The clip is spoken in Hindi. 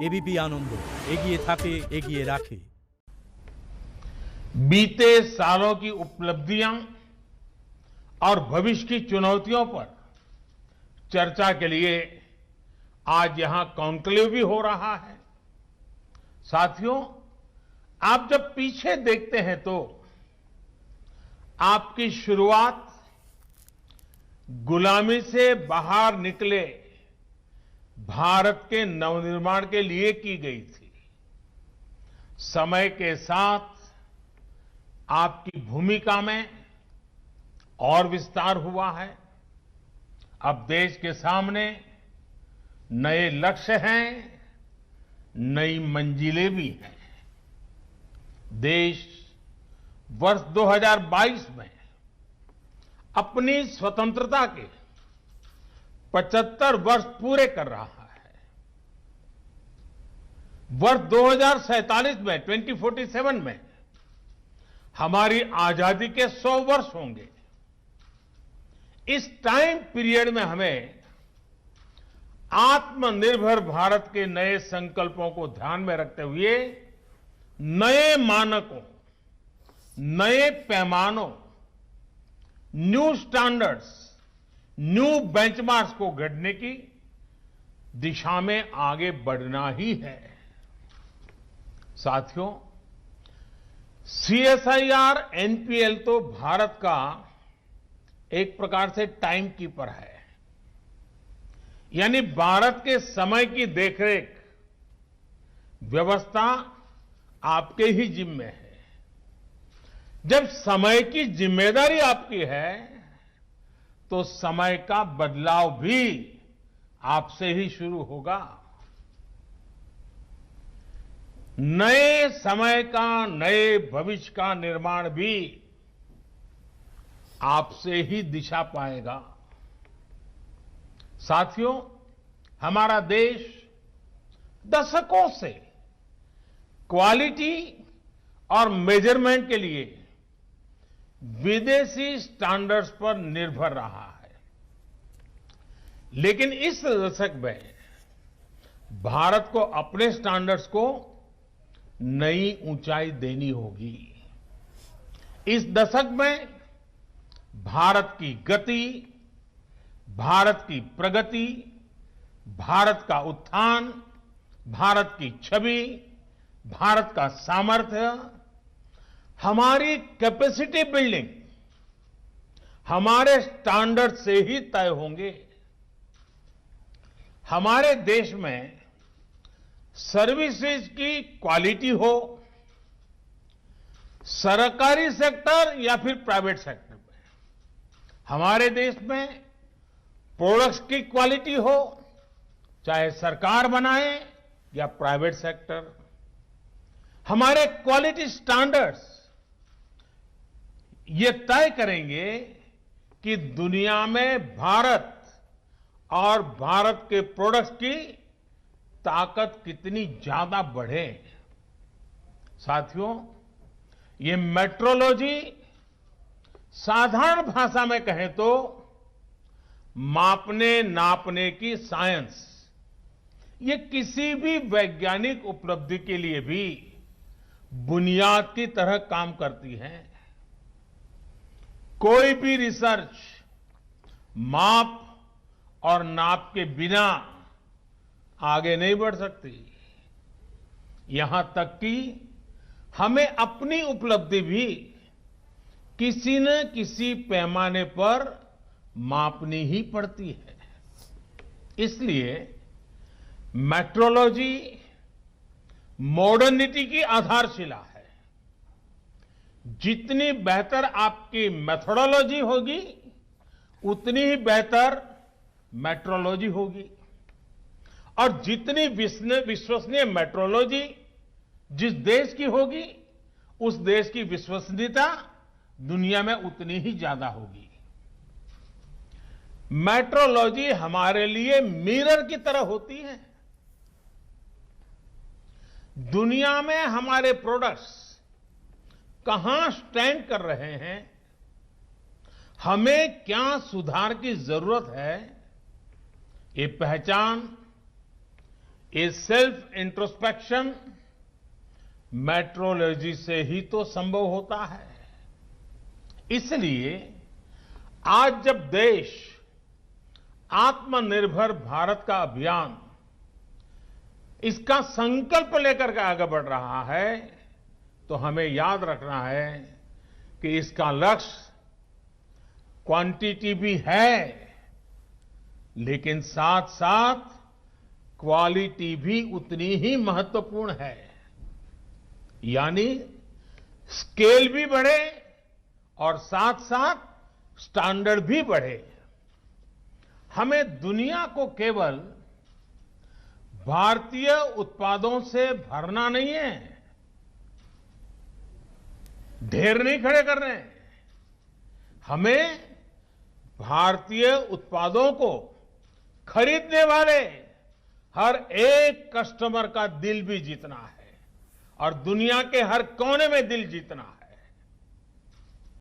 एबीपी आनंद एगिए थाके एगिए राखे। बीते सालों की उपलब्धियां और भविष्य की चुनौतियों पर चर्चा के लिए आज यहां कॉन्क्लेव भी हो रहा है। साथियों, आप जब पीछे देखते हैं तो आपकी शुरुआत गुलामी से बाहर निकले भारत के नवनिर्माण के लिए की गई थी। समय के साथ आपकी भूमिका में और विस्तार हुआ है। अब देश के सामने नए लक्ष्य हैं, नई मंजिलें भी हैं। देश वर्ष 2022 में अपनी स्वतंत्रता के 75 वर्ष पूरे कर रहा है। वर्ष 2047 में 2047 में हमारी आजादी के 100 वर्ष होंगे। इस टाइम पीरियड में हमें आत्मनिर्भर भारत के नए संकल्पों को ध्यान में रखते हुए नए मानकों, नए पैमानों, न्यू स्टैंडर्ड्स, न्यू बेंचमार्क्स को गढ़ने की दिशा में आगे बढ़ना ही है। साथियों, सीएसआईआर एनपीएल तो भारत का एक प्रकार से टाइम कीपर है, यानी भारत के समय की देखरेख व्यवस्था आपके ही जिम्मे है। जब समय की जिम्मेदारी आपकी है तो समय का बदलाव भी आपसे ही शुरू होगा। नए समय का, नए भविष्य का निर्माण भी आपसे ही दिशा पाएगा। साथियों, हमारा देश दशकों से क्वालिटी और मेजरमेंट के लिए विदेशी स्टैंडर्ड्स पर निर्भर रहा है, लेकिन इस दशक में भारत को अपने स्टैंडर्ड्स को नई ऊंचाई देनी होगी। इस दशक में भारत की गति, भारत की प्रगति, भारत का उत्थान, भारत की छवि, भारत का सामर्थ्य, हमारी कैपेसिटी बिल्डिंग हमारे स्टैंडर्ड से ही तय होंगे। हमारे देश में सर्विसेज की क्वालिटी हो, सरकारी सेक्टर या फिर प्राइवेट सेक्टर में, हमारे देश में प्रोडक्ट्स की क्वालिटी हो, चाहे सरकार बनाए या प्राइवेट सेक्टर, हमारे क्वालिटी स्टैंडर्ड्स ये तय करेंगे कि दुनिया में भारत और भारत के प्रोडक्ट्स की ताकत कितनी ज्यादा बढ़े। साथियों, ये मेट्रोलॉजी साधारण भाषा में कहें तो मापने नापने की साइंस, ये किसी भी वैज्ञानिक उपलब्धि के लिए भी बुनियाद की तरह काम करती है। कोई भी रिसर्च माप और नाप के बिना आगे नहीं बढ़ सकती। यहां तक कि हमें अपनी उपलब्धि भी किसी न किसी पैमाने पर मापनी ही पड़ती है। इसलिए मेट्रोलॉजी मॉडर्निटी की आधारशिला है। जितनी बेहतर आपकी मेथोडोलॉजी होगी, उतनी ही बेहतर मेट्रोलॉजी होगी। और जितनी विश्वसनीय मेट्रोलॉजी जिस देश की होगी, उस देश की विश्वसनीयता दुनिया में उतनी ही ज्यादा होगी। मेट्रोलॉजी हमारे लिए मिरर की तरह होती है। दुनिया में हमारे प्रोडक्ट्स कहां स्टैंड कर रहे हैं, हमें क्या सुधार की जरूरत है, ये पहचान ये सेल्फ इंट्रोस्पेक्शन मेट्रोलॉजी से ही तो संभव होता है। इसलिए आज जब देश आत्मनिर्भर भारत का अभियान इसका संकल्प लेकर के आगे बढ़ रहा है, तो हमें याद रखना है कि इसका लक्ष्य क्वांटिटी भी है, लेकिन साथ साथ क्वालिटी भी उतनी ही महत्वपूर्ण है। यानी स्केल भी बढ़े और साथ साथ स्टैंडर्ड भी बढ़े। हमें दुनिया को केवल भारतीय उत्पादों से भरना नहीं है, ढेर नहीं खड़े कर रहे हैं। हमें भारतीय उत्पादों को खरीदने वाले हर एक कस्टमर का दिल भी जीतना है और दुनिया के हर कोने में दिल जीतना है।